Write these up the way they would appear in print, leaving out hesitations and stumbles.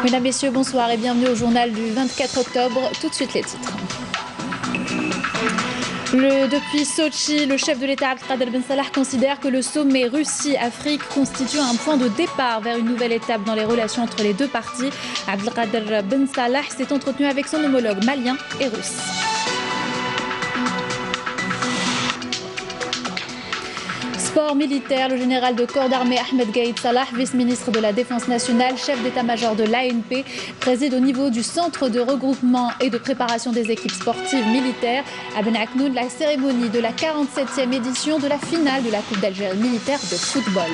Mesdames, Messieurs, bonsoir et bienvenue au journal du 24 octobre. Tout de suite les titres. Depuis Sochi, le chef de l'État Abdelkader Ben Salah considère que le sommet Russie-Afrique constitue un point de départ vers une nouvelle étape dans les relations entre les deux parties. Abdelkader Ben Salah s'est entretenu avec son homologue malien et russe. Sport militaire, le général de corps d'armée Ahmed Gaïd Salah, vice-ministre de la Défense nationale, chef d'état-major de l'ANP, préside au niveau du centre de regroupement et de préparation des équipes sportives militaires à Ben Aknoun la cérémonie de la 47e édition de la finale de la Coupe d'Algérie militaire de football.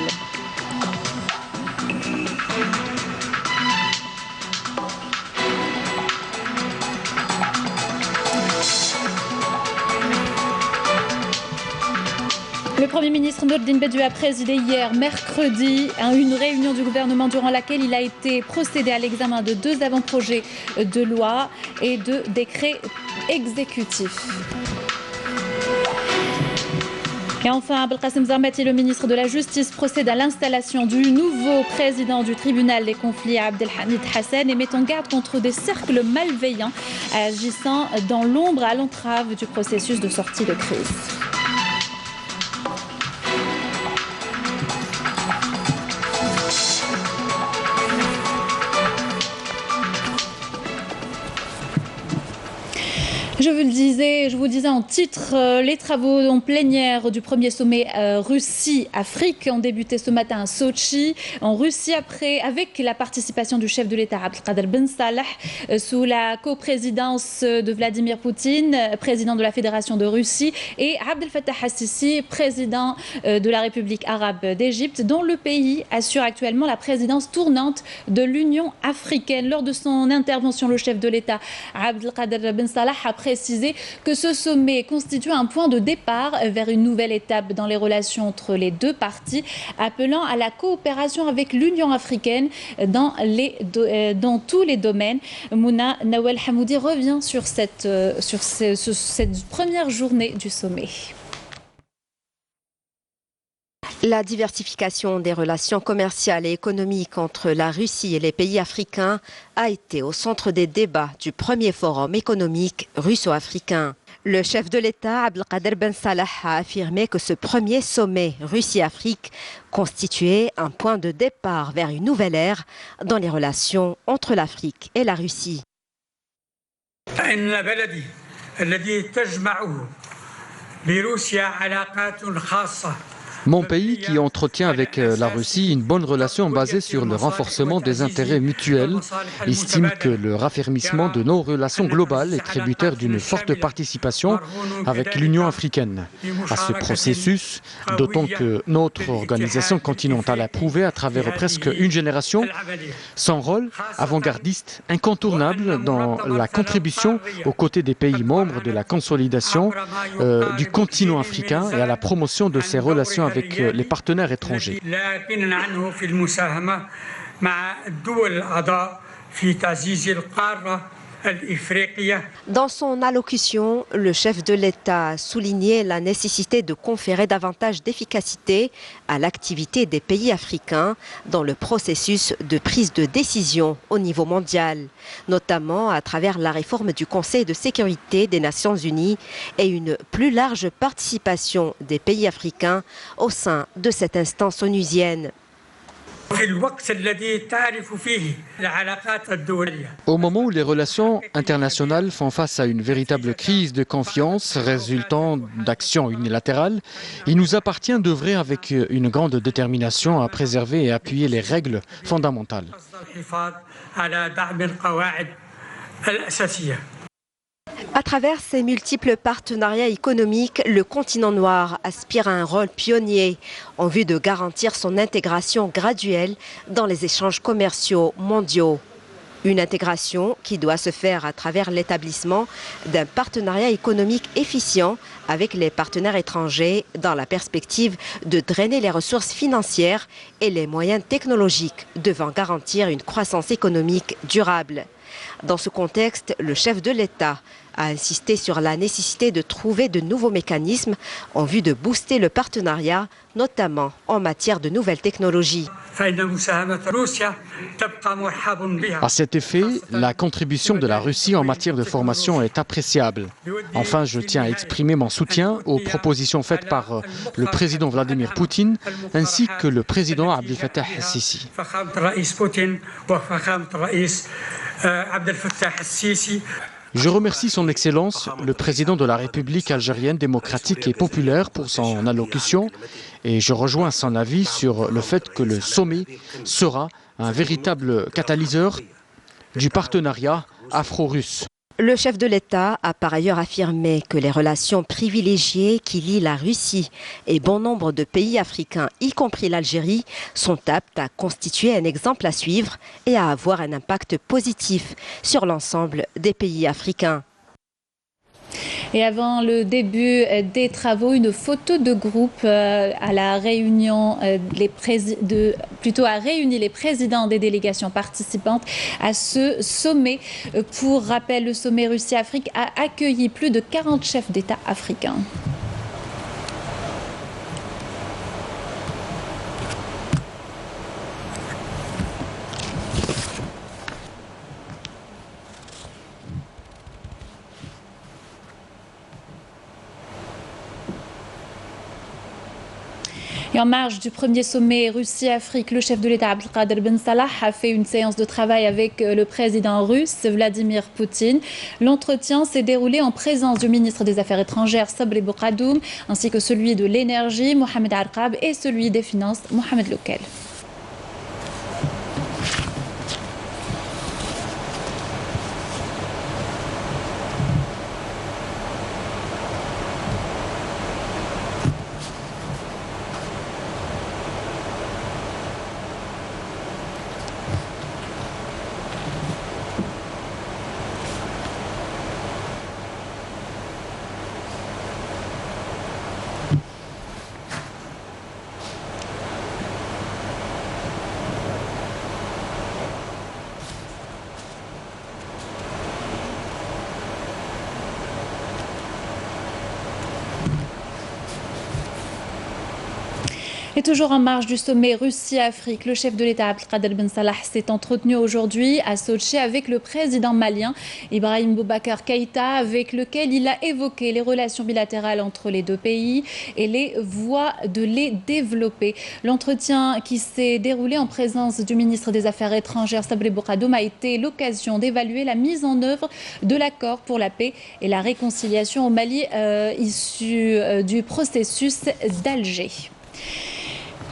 Le Premier ministre Nourdine Bedou a présidé hier, mercredi, une réunion du gouvernement durant laquelle il a été procédé à l'examen de 2 avant-projets de loi et de décrets exécutifs. Et enfin, Abdelkassim Zarmati, le ministre de la Justice, procède à l'installation du nouveau président du tribunal des conflits, Abdelhamid Hassan, et met en garde contre des cercles malveillants agissant dans l'ombre à l'entrave du processus de sortie de crise. Je vous disais en titre, les travaux en plénière du premier sommet Russie-Afrique ont débuté ce matin à Sochi, en Russie, avec la participation du chef de l'État Abdelkader Ben Salah, sous la coprésidence de Vladimir Poutine, président de la Fédération de Russie, et Abdel Fattah al-Sisi, président de la République arabe d'Égypte, dont le pays assure actuellement la présidence tournante de l'Union africaine. Lors de son intervention, le chef de l'État Abdelkader Ben Salah a précisé que ce sommet constitue un point de départ vers une nouvelle étape dans les relations entre les deux parties, appelant à la coopération avec l'Union africaine dans tous les domaines. Mouna Nawel Hamoudi revient sur cette première journée du sommet. La diversification des relations commerciales et économiques entre la Russie et les pays africains a été au centre des débats du premier forum économique russo-africain. Le chef de l'État, Abdelkader Ben Salah, a affirmé que ce premier sommet Russie-Afrique constituait un point de départ vers une nouvelle ère dans les relations entre l'Afrique et la Russie. Mon pays, qui entretient avec la Russie une bonne relation basée sur le renforcement des intérêts mutuels, estime que le raffermissement de nos relations globales est tributaire d'une forte participation avec l'Union africaine à ce processus, d'autant que notre organisation continentale a prouvé à travers presque une génération son rôle avant-gardiste incontournable dans la contribution aux côtés des pays membres de la consolidation du continent africain et à la promotion de ses relations avec les partenaires étrangers. Dans son allocution, le chef de l'État a souligné la nécessité de conférer davantage d'efficacité à l'activité des pays africains dans le processus de prise de décision au niveau mondial, notamment à travers la réforme du Conseil de sécurité des Nations Unies et une plus large participation des pays africains au sein de cette instance onusienne. Au moment où les relations internationales font face à une véritable crise de confiance résultant d'actions unilatérales, il nous appartient d'œuvrer avec une grande détermination à préserver et appuyer les règles fondamentales. À travers ces multiples partenariats économiques, le continent noir aspire à un rôle pionnier en vue de garantir son intégration graduelle dans les échanges commerciaux mondiaux. Une intégration qui doit se faire à travers l'établissement d'un partenariat économique efficient avec les partenaires étrangers dans la perspective de drainer les ressources financières et les moyens technologiques devant garantir une croissance économique durable. Dans ce contexte, le chef de l'État a insisté sur la nécessité de trouver de nouveaux mécanismes en vue de booster le partenariat, notamment en matière de nouvelles technologies. À cet effet, la contribution de la Russie en matière de formation est appréciable. Enfin, je tiens à exprimer mon soutien aux propositions faites par le président Vladimir Poutine ainsi que le président Abdel Fattah el-Sisi. Je remercie son Excellence, le président de la République algérienne démocratique et populaire pour son allocution et je rejoins son avis sur le fait que le sommet sera un véritable catalyseur du partenariat afro-russe. Le chef de l'État a par ailleurs affirmé que les relations privilégiées qui lient la Russie et bon nombre de pays africains, y compris l'Algérie, sont aptes à constituer un exemple à suivre et à avoir un impact positif sur l'ensemble des pays africains. Et avant le début des travaux, une photo de groupe à la réunion a réuni les présidents des délégations participantes à ce sommet. Pour rappel, le sommet Russie-Afrique a accueilli plus de 40 chefs d'État africains. Et en marge du premier sommet Russie-Afrique, le chef de l'État Abdelkader Ben Salah a fait une séance de travail avec le président russe Vladimir Poutine. L'entretien s'est déroulé en présence du ministre des Affaires étrangères Sabri Boukadoum, ainsi que celui de l'énergie Mohamed Arqab et celui des finances Mohamed Loukel. Et toujours en marge du sommet Russie-Afrique, le chef de l'État Abdelkader Ben Salah s'est entretenu aujourd'hui à Sotchi avec le président malien Ibrahim Boubacar Keïta, avec lequel il a évoqué les relations bilatérales entre les deux pays et les voies de les développer. L'entretien qui s'est déroulé en présence du ministre des Affaires étrangères Sabri Boukadoum a été l'occasion d'évaluer la mise en œuvre de l'accord pour la paix et la réconciliation au Mali issu du processus d'Alger.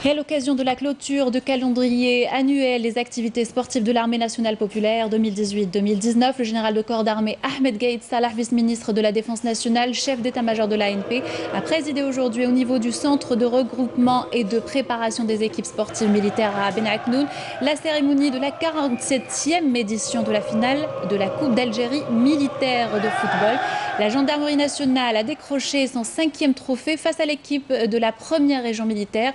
Et à l'occasion de la clôture de calendrier annuel des activités sportives de l'armée nationale populaire 2018-2019, le général de corps d'armée Ahmed Gaïd Salah, vice-ministre de la Défense nationale, chef d'état-major de l'ANP, a présidé aujourd'hui au niveau du centre de regroupement et de préparation des équipes sportives militaires à Ben Aknoun la cérémonie de la 47e édition de la finale de la Coupe d'Algérie militaire de football. La gendarmerie nationale a décroché son 5e trophée face à l'équipe de la première région militaire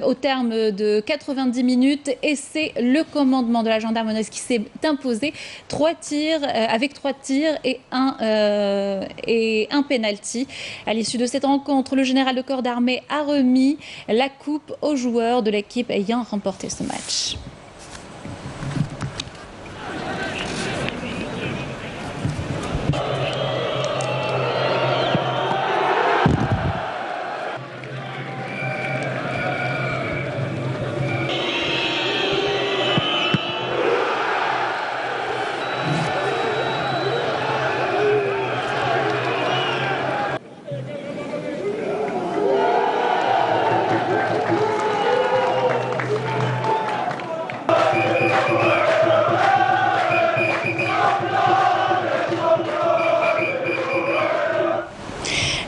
au terme de 90 minutes, et c'est le commandement de la gendarmerie qui s'est imposé avec 3 tirs et un penalty. À l'issue de cette rencontre, le général de corps d'armée a remis la coupe aux joueurs de l'équipe ayant remporté ce match.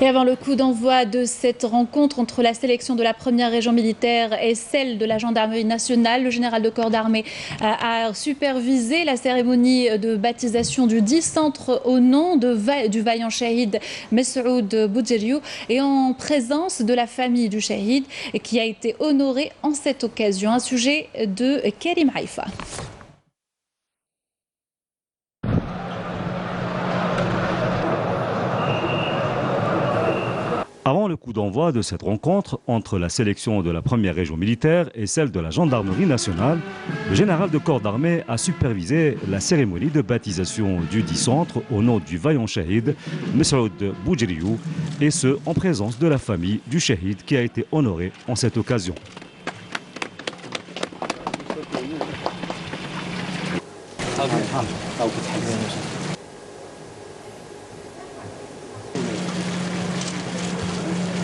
Et avant le coup d'envoi de cette rencontre entre la sélection de la première région militaire et celle de la gendarmerie nationale, le général de corps d'armée a supervisé la cérémonie de baptisation du 10 centre au nom du vaillant shahid Messoud Boudjeriou et en présence de la famille du shahid qui a été honorée en cette occasion. Un sujet de Karim Haïfa. Avant le coup d'envoi de cette rencontre entre la sélection de la première région militaire et celle de la gendarmerie nationale, le général de corps d'armée a supervisé la cérémonie de baptisation du dit centre au nom du vaillant shahid Mesroud Boudjriou, et ce en présence de la famille du shahid qui a été honoré en cette occasion.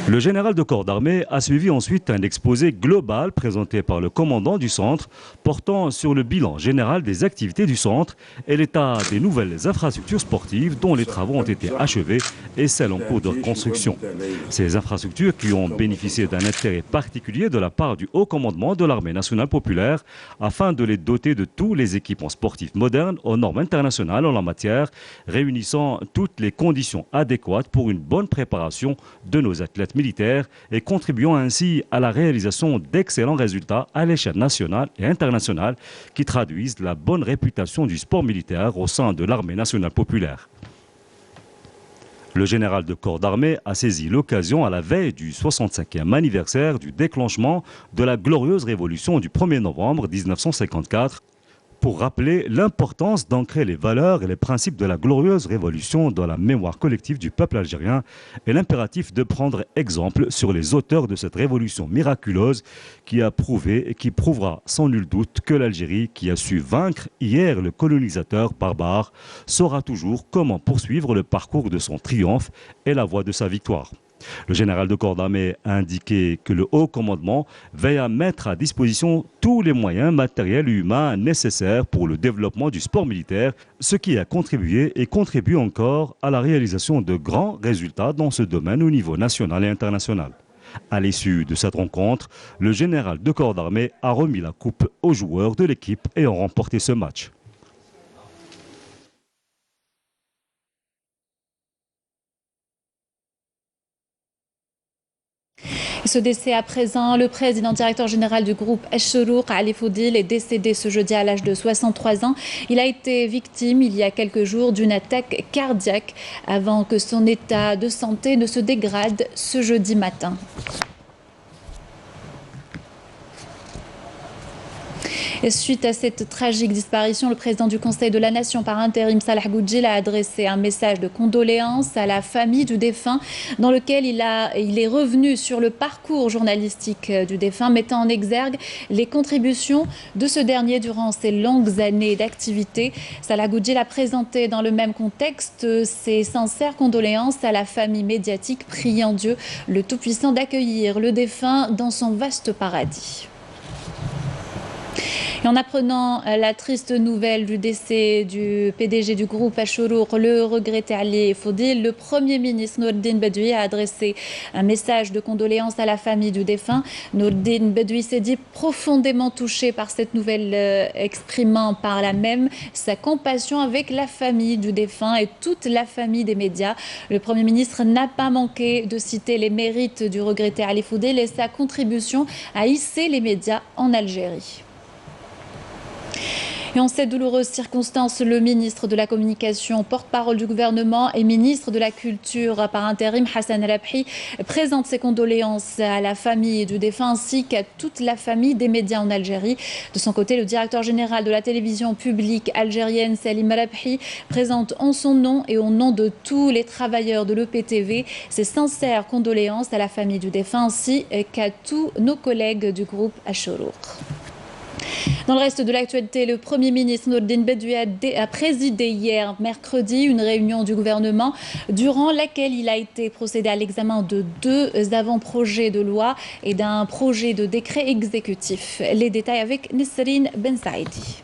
Le général de corps d'armée a suivi ensuite un exposé global présenté par le commandant du centre portant sur le bilan général des activités du centre et l'état des nouvelles infrastructures sportives dont les travaux ont été achevés et celles en cours de construction. Ces infrastructures qui ont bénéficié d'un intérêt particulier de la part du haut commandement de l'armée nationale populaire afin de les doter de tous les équipements sportifs modernes aux normes internationales en la matière, réunissant toutes les conditions adéquates pour une bonne préparation de nos athlètes militaires et contribuant ainsi à la réalisation d'excellents résultats à l'échelle nationale et internationale qui traduisent la bonne réputation du sport militaire au sein de l'armée nationale populaire. Le général de corps d'armée a saisi l'occasion à la veille du 65e anniversaire du déclenchement de la glorieuse révolution du 1er novembre 1954 pour rappeler l'importance d'ancrer les valeurs et les principes de la glorieuse révolution dans la mémoire collective du peuple algérien et l'impératif de prendre exemple sur les auteurs de cette révolution miraculeuse qui a prouvé et qui prouvera sans nul doute que l'Algérie, qui a su vaincre hier le colonisateur barbare, saura toujours comment poursuivre le parcours de son triomphe et la voie de sa victoire. Le général de corps d'armée a indiqué que le haut commandement veille à mettre à disposition tous les moyens matériels et humains nécessaires pour le développement du sport militaire, ce qui a contribué et contribue encore à la réalisation de grands résultats dans ce domaine au niveau national et international. À l'issue de cette rencontre, le général de corps d'armée a remis la coupe aux joueurs de l'équipe ayant remporté ce match. Ce décès à présent, le président directeur général du groupe Ash-Shourouk, Ali Foudil, est décédé ce jeudi à l'âge de 63 ans. Il a été victime il y a quelques jours d'une attaque cardiaque avant que son état de santé ne se dégrade ce jeudi matin. Et suite à cette tragique disparition, le président du Conseil de la Nation par intérim, Salah Boudjil, a adressé un message de condoléances à la famille du défunt dans lequel il est revenu sur le parcours journalistique du défunt, mettant en exergue les contributions de ce dernier durant ses longues années d'activité. Salah Boudjil a présenté dans le même contexte ses sincères condoléances à la famille médiatique, priant Dieu le Tout-Puissant d'accueillir le défunt dans son vaste paradis. Et en apprenant la triste nouvelle du décès du PDG du groupe Ash-Shourouk, le regretté Ali Foudil, le Premier ministre Nourdine Bedoui a adressé un message de condoléances à la famille du défunt. Nourdine Bedoui s'est dit profondément touché par cette nouvelle, exprimant par là même sa compassion avec la famille du défunt et toute la famille des médias. Le Premier ministre n'a pas manqué de citer les mérites du regretté Ali Foudil et sa contribution à hisser les médias en Algérie. Et en cette douloureuse circonstance, le ministre de la Communication, porte-parole du gouvernement et ministre de la Culture par intérim, Hassan Rabhi, présente ses condoléances à la famille du défunt ainsi qu'à toute la famille des médias en Algérie. De son côté, le directeur général de la télévision publique algérienne, Salim Rabhi, présente en son nom et au nom de tous les travailleurs de l'EPTV ses sincères condoléances à la famille du défunt ainsi qu'à tous nos collègues du groupe Ash-Shourouk. Dans le reste de l'actualité, le Premier ministre Nourdine Bedoui a présidé hier, mercredi, une réunion du gouvernement durant laquelle il a été procédé à l'examen de 2 avant-projets de loi et d'un projet de décret exécutif. Les détails avec Nesrine Ben Saïdi.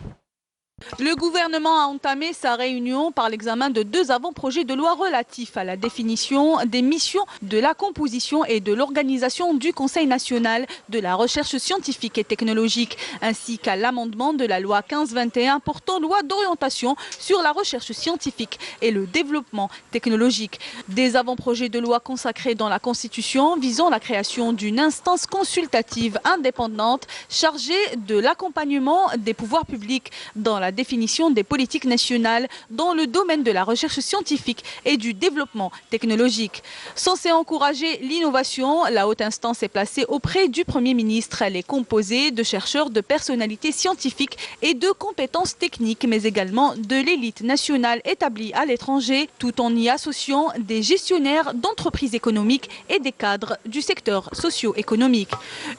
Le gouvernement a entamé sa réunion par l'examen de 2 avant-projets de loi relatifs à la définition des missions, de la composition et de l'organisation du Conseil national de la recherche scientifique et technologique, ainsi qu'à l'amendement de la loi 1521 portant loi d'orientation sur la recherche scientifique et le développement technologique. Des avant-projets de loi consacrés dans la Constitution visant la création d'une instance consultative indépendante chargée de l'accompagnement des pouvoirs publics dans la la définition des politiques nationales dans le domaine de la recherche scientifique et du développement technologique. Censée encourager l'innovation, la haute instance est placée auprès du Premier ministre. Elle est composée de chercheurs, de personnalités scientifiques et de compétences techniques, mais également de l'élite nationale établie à l'étranger, tout en y associant des gestionnaires d'entreprises économiques et des cadres du secteur socio-économique.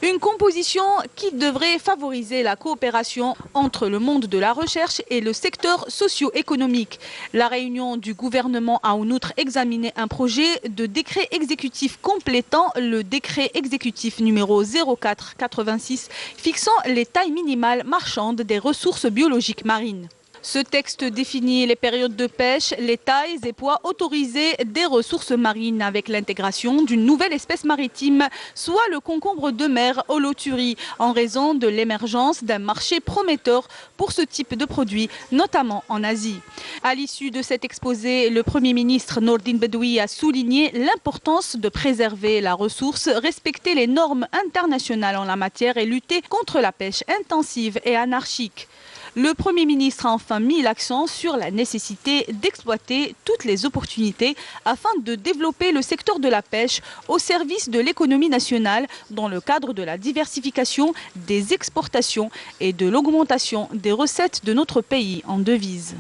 Une composition qui devrait favoriser la coopération entre le monde de la recherche et le secteur socio-économique. La réunion du gouvernement a en outre examiné un projet de décret exécutif complétant le décret exécutif numéro 0486 fixant les tailles minimales marchandes des ressources biologiques marines. Ce texte définit les périodes de pêche, les tailles et poids autorisés des ressources marines avec l'intégration d'une nouvelle espèce maritime, soit le concombre de mer holothurie, en raison de l'émergence d'un marché prometteur pour ce type de produit, notamment en Asie. À l'issue de cet exposé, le Premier ministre Nourdine Bedoui a souligné l'importance de préserver la ressource, respecter les normes internationales en la matière et lutter contre la pêche intensive et anarchique. Le Premier ministre a enfin mis l'accent sur la nécessité d'exploiter toutes les opportunités afin de développer le secteur de la pêche au service de l'économie nationale dans le cadre de la diversification des exportations et de l'augmentation des recettes de notre pays en devises.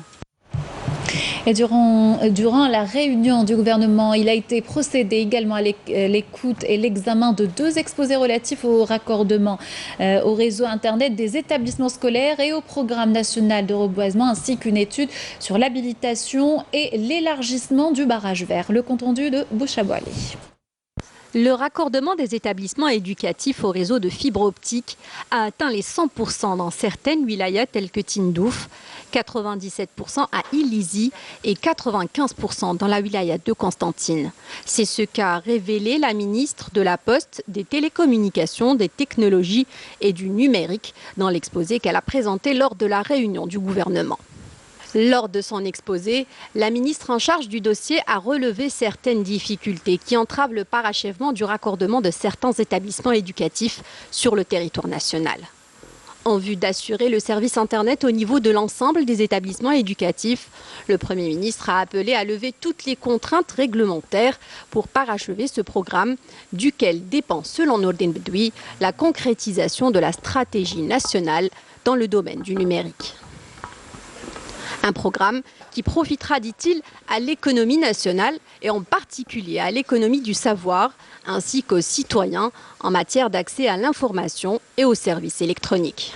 Et durant la réunion du gouvernement, il a été procédé également à l'écoute et l'examen de 2 exposés relatifs au raccordement au réseau Internet des établissements scolaires et au programme national de reboisement, ainsi qu'une étude sur l'habilitation et l'élargissement du barrage vert. Le compte-rendu de Bouchabouali. Le raccordement des établissements éducatifs au réseau de fibre optique a atteint les 100% dans certaines wilayas telles que Tindouf, 97% à Ilizi et 95% dans la wilaya de Constantine. C'est ce qu'a révélé la ministre de la Poste, des Télécommunications, des Technologies et du Numérique dans l'exposé qu'elle a présenté lors de la réunion du gouvernement. Lors de son exposé, la ministre en charge du dossier a relevé certaines difficultés qui entravent le parachèvement du raccordement de certains établissements éducatifs sur le territoire national. En vue d'assurer le service Internet au niveau de l'ensemble des établissements éducatifs, le Premier ministre a appelé à lever toutes les contraintes réglementaires pour parachever ce programme, duquel dépend, selon Nourdine Bedoui, la concrétisation de la stratégie nationale dans le domaine du numérique. Un programme qui profitera, dit-il, à l'économie nationale et en particulier à l'économie du savoir ainsi qu'aux citoyens en matière d'accès à l'information et aux services électroniques.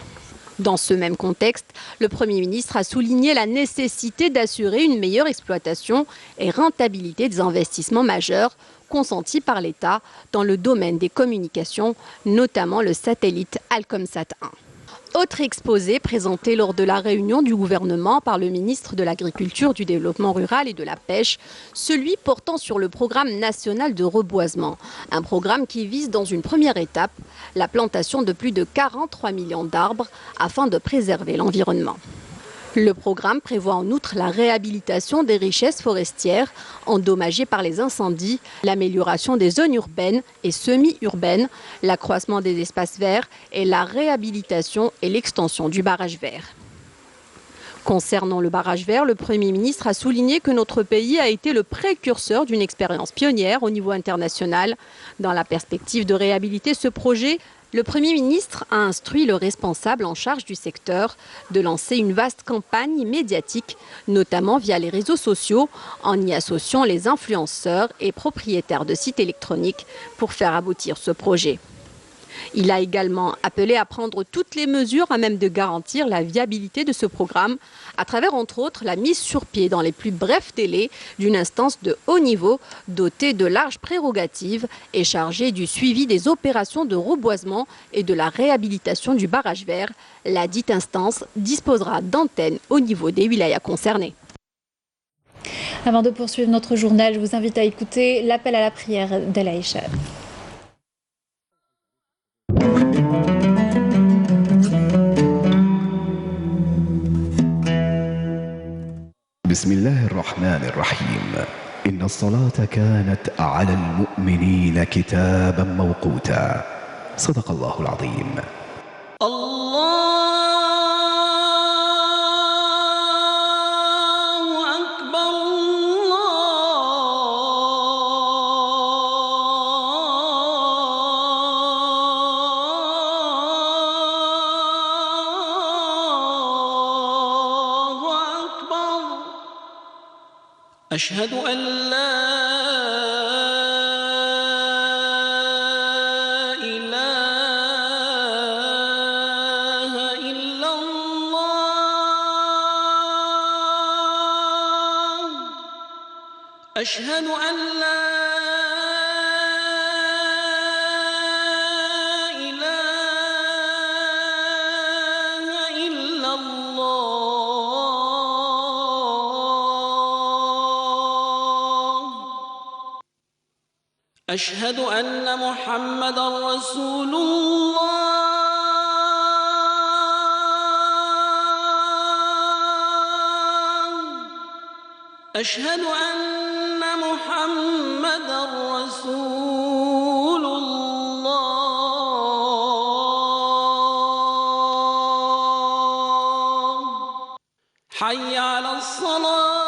Dans ce même contexte, le Premier ministre a souligné la nécessité d'assurer une meilleure exploitation et rentabilité des investissements majeurs consentis par l'État dans le domaine des communications, notamment le satellite Alcomsat 1. Autre exposé présenté lors de la réunion du gouvernement par le ministre de l'Agriculture, du Développement rural et de la Pêche, celui portant sur le programme national de reboisement. Un programme qui vise dans une première étape la plantation de plus de 43 millions d'arbres afin de préserver l'environnement. Le programme prévoit en outre la réhabilitation des richesses forestières endommagées par les incendies, l'amélioration des zones urbaines et semi-urbaines, l'accroissement des espaces verts et la réhabilitation et l'extension du barrage vert. Concernant le barrage vert, le Premier ministre a souligné que notre pays a été le précurseur d'une expérience pionnière au niveau international. Dans la perspective de réhabiliter ce projet, le Premier ministre a instruit le responsable en charge du secteur de lancer une vaste campagne médiatique, notamment via les réseaux sociaux, en y associant les influenceurs et propriétaires de sites électroniques pour faire aboutir ce projet. Il a également appelé à prendre toutes les mesures à même de garantir la viabilité de ce programme, à travers entre autres la mise sur pied dans les plus brefs délais d'une instance de haut niveau dotée de larges prérogatives et chargée du suivi des opérations de reboisement et de la réhabilitation du barrage vert. La dite instance disposera d'antennes au niveau des wilayas concernées. Avant de poursuivre notre journal, je vous invite à écouter l'appel à la prière d'Alaïcha. بسم الله الرحمن الرحيم إن الصلاة كانت على المؤمنين كتابا موقوتا صدق الله العظيم. الله أشهد أن لا إله إلا الله أشهد أن لا أشهد أن محمدًا رسول الله أشهد أن محمدًا رسول الله حي على الصلاة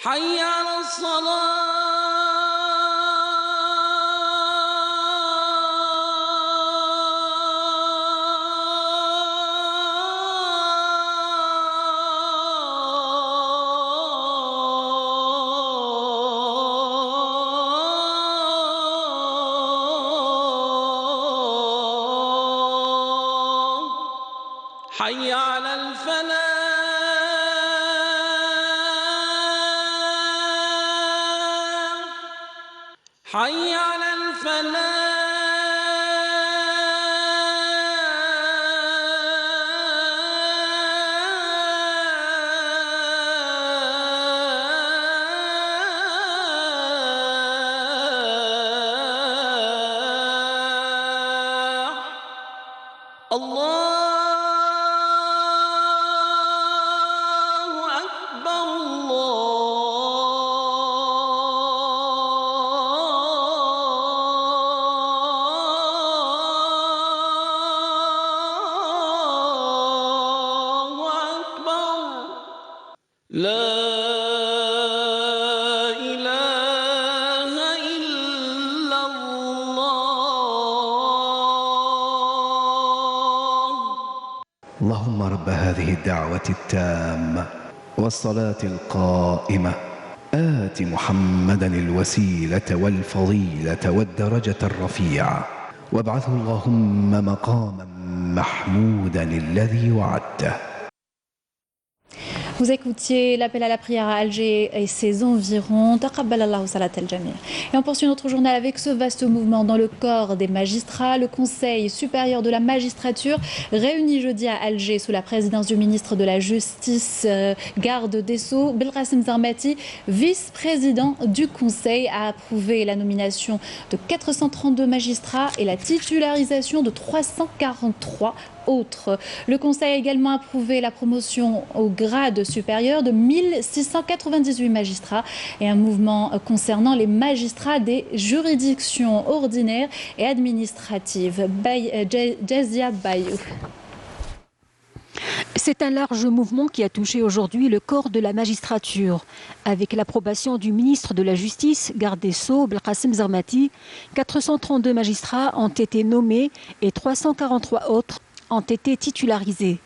حي على الصلاة حي على الفلاح حي على الفلاح الله أكبر لا إله إلا الله اللهم رب هذه الدعوة التامة والصلاة القائمة آت محمدا الوسيلة والفضيلة والدرجة الرفيعة وابعثه اللهم مقاما محمودا الذي وعدته. Vous écoutiez l'appel à la prière à Alger et ses environs. Taqabbal Allahu salat al-jami'. Et on poursuit notre journal avec ce vaste mouvement dans le corps des magistrats. Le Conseil supérieur de la magistrature, réuni jeudi à Alger sous la présidence du ministre de la Justice, garde des Sceaux, Belkacem Zarmati, vice-président du Conseil, a approuvé la nomination de 432 magistrats et la titularisation de 343 autres. Le Conseil a également approuvé la promotion au grade supérieur de 1698 magistrats et un mouvement concernant les magistrats des juridictions ordinaires et administratives. Jazia Bayou. C'est un large mouvement qui a touché aujourd'hui le corps de la magistrature. Avec l'approbation du ministre de la Justice, garde des Sceaux, Belkacem Zarmati, 432 magistrats ont été nommés et 343 autres ont été titularisés.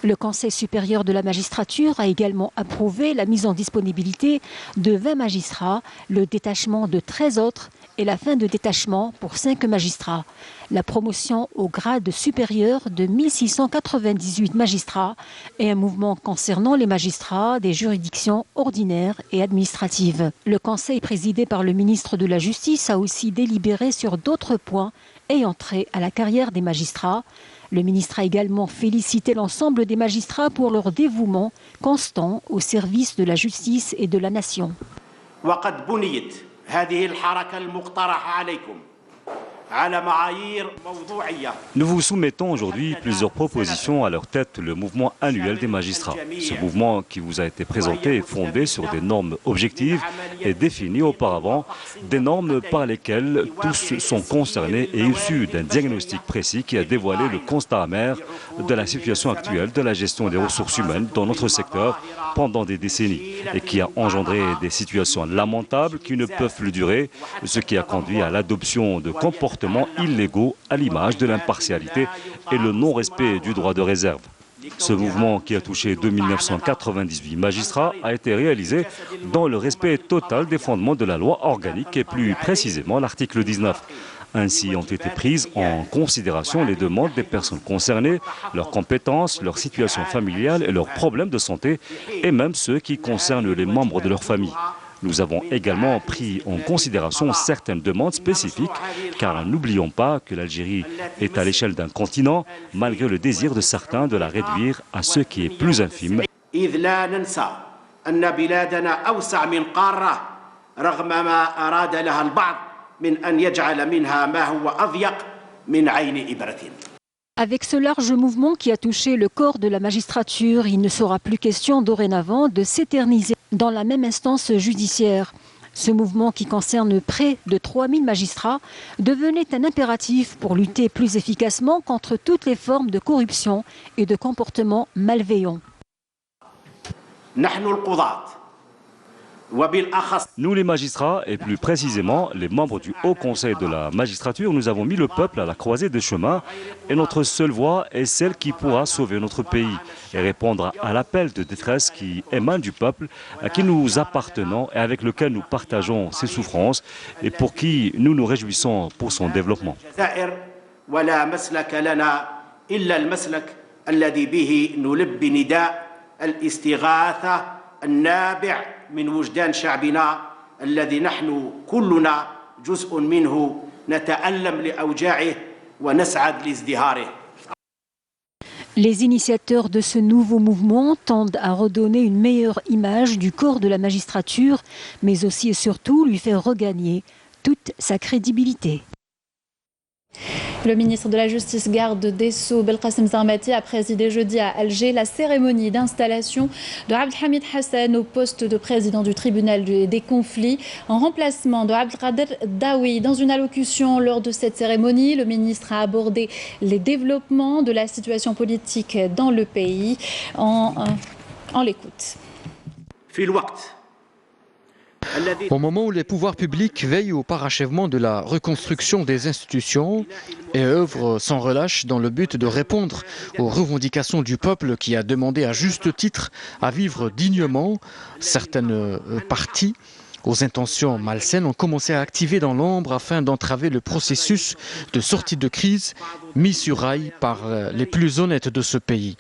Le Conseil supérieur de la magistrature a également approuvé la mise en disponibilité de 20 magistrats, le détachement de 13 autres et la fin de détachement pour 5 magistrats. La promotion au grade supérieur de 1698 magistrats et un mouvement concernant les magistrats des juridictions ordinaires et administratives. Le Conseil présidé par le ministre de la Justice a aussi délibéré sur d'autres points ayant trait à la carrière des magistrats. Le ministre a également félicité l'ensemble des magistrats pour leur dévouement constant au service de la justice et de la nation. Nous vous soumettons aujourd'hui plusieurs propositions à leur tête le mouvement annuel des magistrats. Ce mouvement qui vous a été présenté est fondé sur des normes objectives et définies auparavant, des normes par lesquelles tous sont concernés et issues d'un diagnostic précis qui a dévoilé le constat amer de la situation actuelle de la gestion des ressources humaines dans notre secteur pendant des décennies et qui a engendré des situations lamentables qui ne peuvent plus durer, ce qui a conduit à l'adoption de comportements illégaux à l'image de l'impartialité et le non-respect du droit de réserve. Ce mouvement, qui a touché 2998 magistrats, a été réalisé dans le respect total des fondements de la loi organique et plus précisément l'article 19. Ainsi ont été prises en considération les demandes des personnes concernées, leurs compétences, leur situation familiale et leurs problèmes de santé, et même ceux qui concernent les membres de leur famille. Nous avons également pris en considération certaines demandes spécifiques, car n'oublions pas que l'Algérie est à l'échelle d'un continent, malgré le désir de certains de la réduire à ce qui est plus infime. Avec ce large mouvement qui a touché le corps de la magistrature, il ne sera plus question dorénavant de s'éterniser dans la même instance judiciaire. Ce mouvement, qui concerne près de 3000 magistrats, devenait un impératif pour lutter plus efficacement contre toutes les formes de corruption et de comportements malveillants. Nous les magistrats, et plus précisément les membres du Haut Conseil de la magistrature, nous avons mis le peuple à la croisée des chemins et notre seule voie est celle qui pourra sauver notre pays et répondre à l'appel de détresse qui émane du peuple, à qui nous appartenons et avec lequel nous partageons ses souffrances et pour qui nous nous réjouissons pour son développement. من وجدان شعبنا الذي نحن كلنا جزء منه نتألم لأوجاعه ونسعد لازدهاره. Les initiateurs de ce nouveau mouvement tendent à redonner une meilleure image du corps de la magistrature, mais aussi et surtout lui faire regagner toute sa crédibilité. Le ministre de la Justice, garde des Sceaux, Belkacem Zarmati, a présidé jeudi à Alger la cérémonie d'installation de Abdelhamid Hassan au poste de président du tribunal des conflits, en remplacement de Abdelkader Daoui. Dans une allocution lors de cette cérémonie, le ministre a abordé les développements de la situation politique dans le pays. On l'écoute. Au moment où les pouvoirs publics veillent au parachèvement de la reconstruction des institutions et œuvrent sans relâche dans le but de répondre aux revendications du peuple qui a demandé à juste titre à vivre dignement, certaines parties aux intentions malsaines ont commencé à activer dans l'ombre afin d'entraver le processus de sortie de crise mis sur rail par les plus honnêtes de ce pays.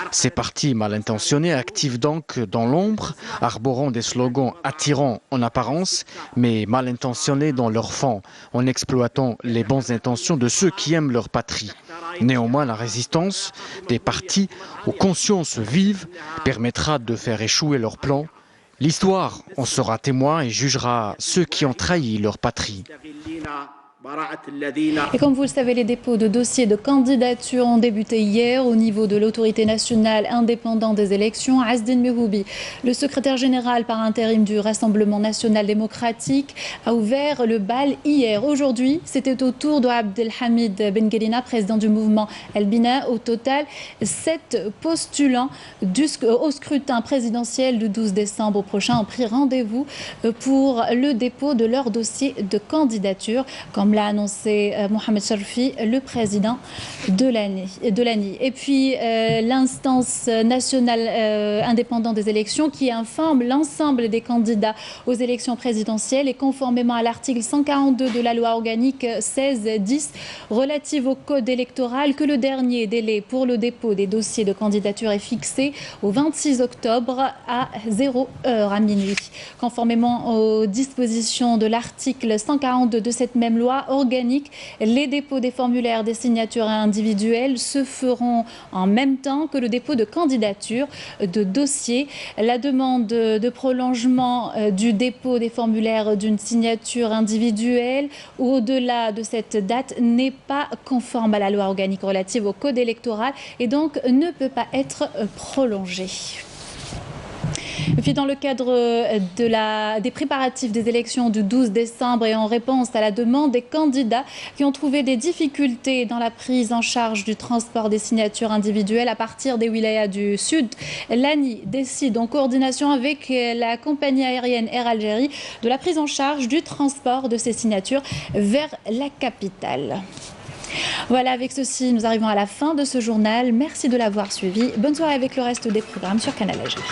Ces partis mal intentionnés activent donc dans l'ombre, arborant des slogans attirants en apparence, mais mal intentionnés dans leur fond, en exploitant les bonnes intentions de ceux qui aiment leur patrie. Néanmoins, la résistance des partis aux consciences vives permettra de faire échouer leurs plans. L'histoire en sera témoin et jugera ceux qui ont trahi leur patrie. Et comme vous le savez, les dépôts de dossiers de candidature ont débuté hier au niveau de l'autorité nationale indépendante des élections. Azdine Mehoubi, le secrétaire général par intérim du Rassemblement national démocratique, a ouvert le bal hier. Aujourd'hui, c'était au tour de Abdelhamid Benguelina, président du mouvement El Bina. Au total, 7 postulants au scrutin présidentiel du 12 décembre prochain ont pris rendez-vous pour le dépôt de leur dossier de candidature, comme l'a annoncé Mohamed Sharfi, le président de l'ANI. Et puis l'instance nationale indépendante des élections qui informe l'ensemble des candidats aux élections présidentielles et conformément à l'article 142 de la loi organique 1610 relative au code électoral que le dernier délai pour le dépôt des dossiers de candidature est fixé au 26 octobre à 0h à minuit. Conformément aux dispositions de l'article 142 de cette même loi organique, les dépôts des formulaires des signatures individuelles se feront en même temps que le dépôt de candidature de dossier. La demande de prolongement du dépôt des formulaires d'une signature individuelle ou au-delà de cette date n'est pas conforme à la loi organique relative au code électoral et donc ne peut pas être prolongée. Et puis dans le cadre des préparatifs des élections du 12 décembre et en réponse à la demande des candidats qui ont trouvé des difficultés dans la prise en charge du transport des signatures individuelles à partir des wilayas du Sud, l'ANI décide en coordination avec la compagnie aérienne Air Algérie de la prise en charge du transport de ces signatures vers la capitale. Voilà, avec ceci, nous arrivons à la fin de ce journal. Merci de l'avoir suivi. Bonne soirée avec le reste des programmes sur Canal Algérie.